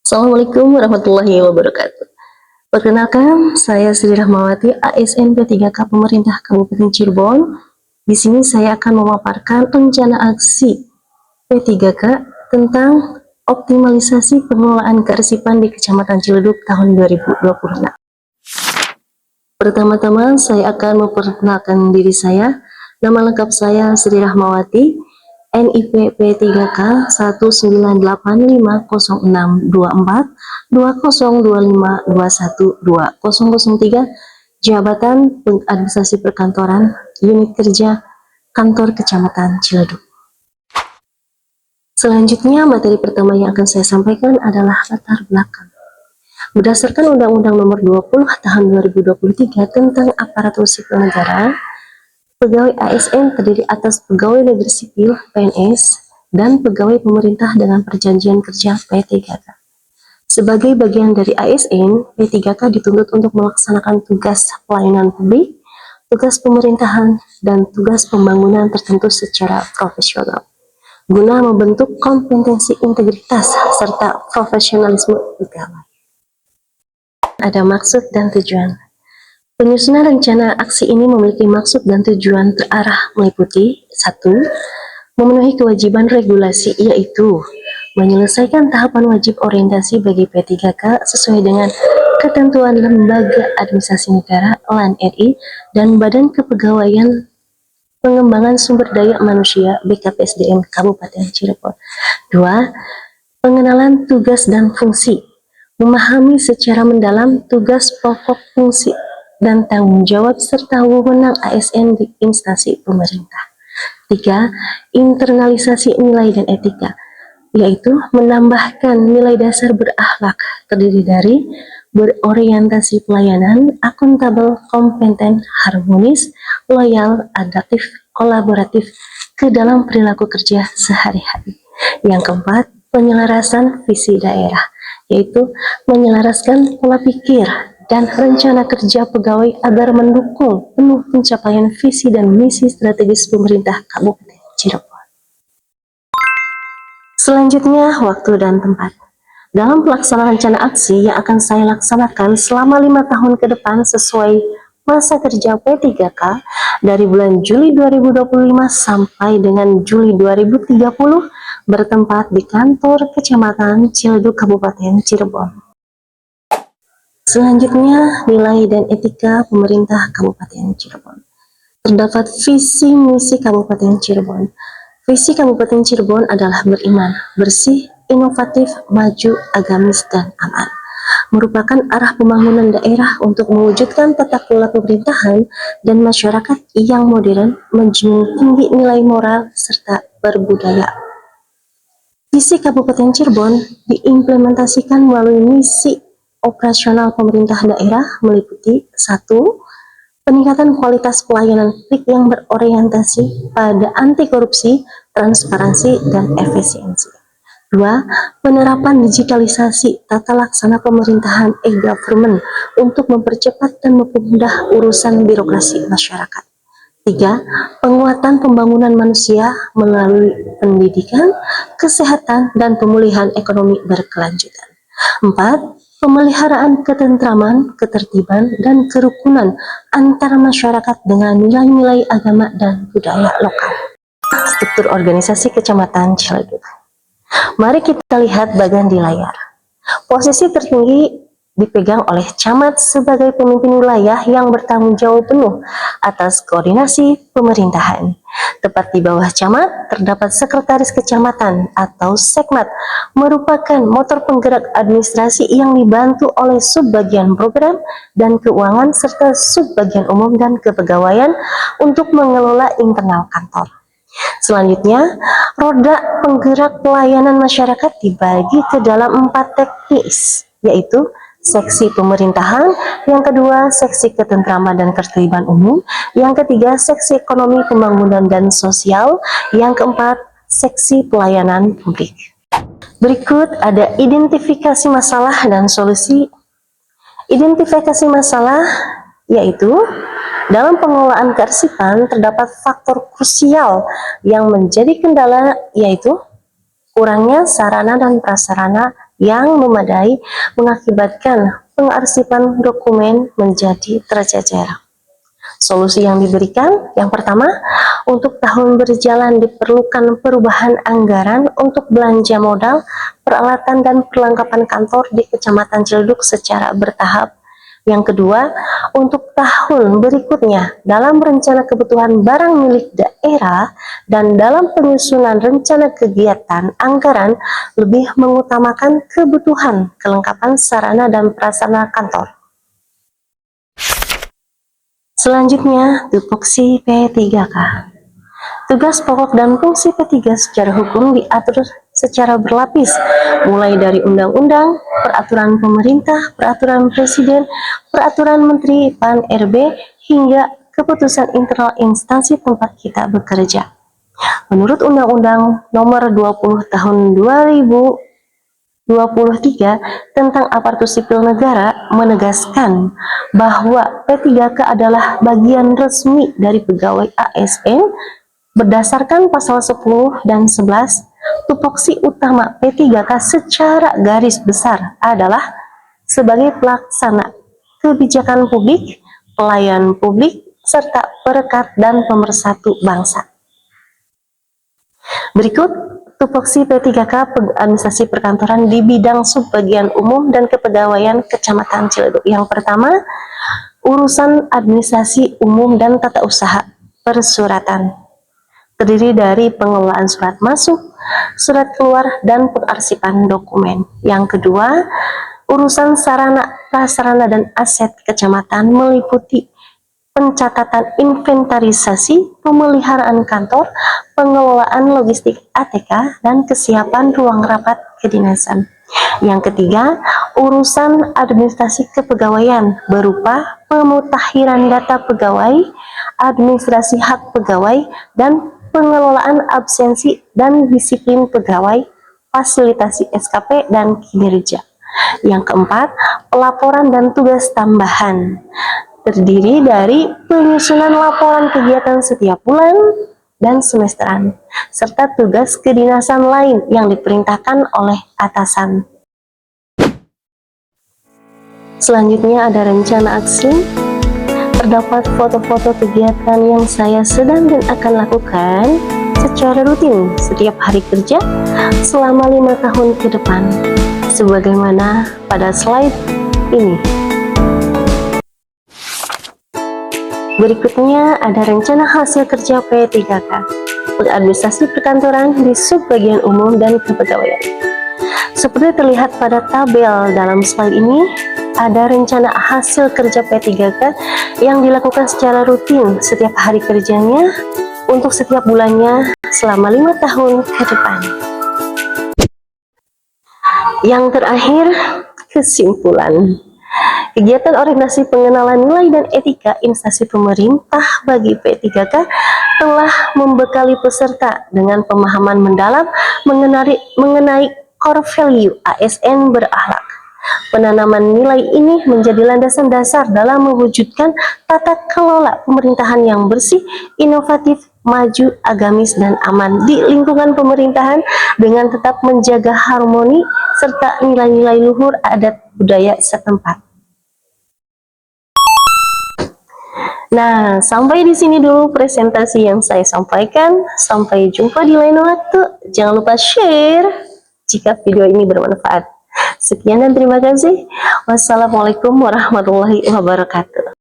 Assalamualaikum warahmatullahi wabarakatuh. Perkenalkan, saya Sri Rahmawati, ASN P3K Pemerintah Kabupaten Cirebon. Di sini saya akan memaparkan rencana aksi P3K tentang optimalisasi pengelolaan kearsipan di Kecamatan Ciledug tahun 2026. Pertama-tama, saya akan memperkenalkan diri saya. Nama lengkap saya Sri Rahmawati, NIP P3K 19856242025212003, Jabatan Administrasi Perkantoran, Unit Kerja, Kantor Kecamatan Ciledug. Selanjutnya, materi pertama yang akan saya sampaikan adalah latar belakang. Berdasarkan Undang-Undang Nomor 20 Tahun 2023 tentang Aparatur Sipil Negara, pegawai ASN terdiri atas pegawai negeri sipil (PNS) dan pegawai pemerintah dengan perjanjian kerja P3K. Sebagai bagian dari ASN, P3K dituntut untuk melaksanakan tugas pelayanan publik, tugas pemerintahan, dan tugas pembangunan tertentu secara profesional, guna membentuk kompetensi, integritas, serta profesionalisme pegawai. Ada maksud dan tujuan. Penyusunan rencana aksi ini memiliki maksud dan tujuan terarah meliputi 1. Memenuhi kewajiban regulasi, yaitu menyelesaikan tahapan wajib orientasi bagi P3K sesuai dengan ketentuan Lembaga Administrasi Negara (LAN) RI dan Badan Kepegawaian Pengembangan Sumber Daya Manusia (BKPSDM) Kabupaten Cirebon. 2. Pengenalan tugas dan fungsi, memahami secara mendalam tugas pokok, fungsi, dan tanggung jawab serta wewenang ASN di instansi pemerintah. 3. Internalisasi nilai dan etika, yaitu menambahkan nilai dasar berakhlak terdiri dari berorientasi pelayanan, akuntabel, kompeten, harmonis, loyal, adaptif, kolaboratif ke dalam perilaku kerja sehari-hari. Yang keempat, penyelarasan visi daerah, yaitu menyelaraskan pola pikir dan rencana kerja pegawai agar mendukung penuh pencapaian visi dan misi strategis pemerintah Kabupaten Cirebon. Selanjutnya, waktu dan tempat. Dalam pelaksanaan rencana aksi yang akan saya laksanakan selama 5 tahun ke depan sesuai masa kerja P3K dari bulan Juli 2025 sampai dengan Juli 2030 bertempat di kantor Kecamatan Ciledug Kabupaten Cirebon. Selanjutnya, nilai dan etika pemerintah Kabupaten Cirebon. Terdapat visi misi Kabupaten Cirebon. Visi Kabupaten Cirebon adalah beriman, bersih, inovatif, maju, agamis, dan aman. Merupakan arah pembangunan daerah untuk mewujudkan tata kelola pemerintahan dan masyarakat yang modern, menjunjung tinggi nilai moral serta berbudaya. Visi Kabupaten Cirebon diimplementasikan melalui misi operasional pemerintah daerah meliputi 1. Peningkatan kualitas pelayanan publik yang berorientasi pada anti korupsi, transparansi, dan efisiensi. 2. Penerapan digitalisasi tata laksana pemerintahan e-government untuk mempercepat dan mempermudah urusan birokrasi masyarakat. 3. Penguatan pembangunan manusia melalui pendidikan, kesehatan, dan pemulihan ekonomi berkelanjutan. 4. Pemeliharaan ketentraman, ketertiban, dan kerukunan antara masyarakat dengan nilai-nilai agama dan budaya lokal. Struktur organisasi Kecamatan Ciledug. Mari kita lihat bagian di layar. Posisi tertinggi dipegang oleh camat sebagai pemimpin wilayah yang bertanggung jawab penuh atas koordinasi pemerintahan. Tepat di bawah camat terdapat sekretaris kecamatan atau sekmat, merupakan motor penggerak administrasi yang dibantu oleh subbagian program dan keuangan serta subbagian umum dan kepegawaian untuk mengelola internal kantor. Selanjutnya, roda penggerak pelayanan masyarakat dibagi ke dalam 4 teknis, yaitu seksi pemerintahan, yang kedua seksi ketentraman dan ketertiban umum, yang ketiga seksi ekonomi pembangunan dan sosial, yang keempat seksi pelayanan publik. Berikut ada identifikasi masalah dan solusi. Identifikasi masalah yaitu dalam pengelolaan kearsipan terdapat faktor krusial yang menjadi kendala, yaitu kurangnya sarana dan prasarana yang memadai mengakibatkan pengarsipan dokumen menjadi tercecer. Solusi yang diberikan, yang pertama, untuk tahun berjalan diperlukan perubahan anggaran untuk belanja modal, peralatan, dan perlengkapan kantor di Kecamatan Ciledug secara bertahap. Yang kedua, untuk tahun berikutnya, dalam rencana kebutuhan barang milik daerah dan dalam penyusunan rencana kegiatan anggaran, lebih mengutamakan kebutuhan kelengkapan sarana dan prasarana kantor. Selanjutnya, tupoksi P3K. Tugas pokok dan fungsi P3 secara hukum diatur secara berlapis, mulai dari undang-undang, peraturan pemerintah, peraturan presiden, peraturan menteri, PAN RB, hingga keputusan internal instansi tempat kita bekerja. Menurut Undang-Undang Nomor 20 Tahun 2023 tentang aparatur sipil negara menegaskan bahwa P3K adalah bagian resmi dari pegawai ASN berdasarkan pasal 10 dan 11. Tupoksi utama P3K secara garis besar adalah sebagai pelaksana kebijakan publik, pelayan publik, serta perekat dan pemersatu bangsa. Berikut tupoksi P3K administrasi perkantoran di bidang subbagian umum dan kepegawaian Kecamatan Ciledug. Yang pertama, urusan administrasi umum dan tata usaha persuratan. Terdiri dari pengelolaan surat masuk, surat keluar, dan pengarsipan dokumen. Yang kedua, urusan sarana, prasarana, dan aset kecamatan meliputi pencatatan inventarisasi, pemeliharaan kantor, pengelolaan logistik ATK, dan kesiapan ruang rapat kedinasan. Yang ketiga, urusan administrasi kepegawaian berupa pemutakhiran data pegawai, administrasi hak pegawai, dan pengelolaan absensi dan disiplin pegawai, fasilitasi SKP, dan kinerja. Yang keempat, pelaporan dan tugas tambahan. Terdiri dari penyusunan laporan kegiatan setiap bulan dan semesteran, serta tugas kedinasan lain yang diperintahkan oleh atasan. Selanjutnya ada rencana aksi. Terdapat foto-foto kegiatan yang saya sedang dan akan lakukan secara rutin setiap hari kerja selama 5 tahun ke depan, sebagaimana pada slide ini. Berikutnya ada rencana hasil kerja P3K, pengadministrasi perkantoran di subbagian umum dan kepegawaian. Seperti terlihat pada tabel dalam slide ini, ada rencana hasil kerja P3K yang dilakukan secara rutin setiap hari kerjanya untuk setiap bulannya selama 5 tahun ke depan. Yang terakhir, kesimpulan. Kegiatan orientasi pengenalan nilai dan etika instansi pemerintah bagi P3K telah membekali peserta dengan pemahaman mendalam mengenai core value ASN berakhlak. Penanaman nilai ini menjadi landasan dasar dalam mewujudkan tata kelola pemerintahan yang bersih, inovatif, maju, agamis, dan aman di lingkungan pemerintahan dengan tetap menjaga harmoni serta nilai-nilai luhur adat budaya setempat. Nah, sampai di sini dulu presentasi yang saya sampaikan. Sampai jumpa di lain waktu. Jangan lupa share jika video ini bermanfaat. Sekian dan terima kasih. Wassalamualaikum warahmatullahi wabarakatuh.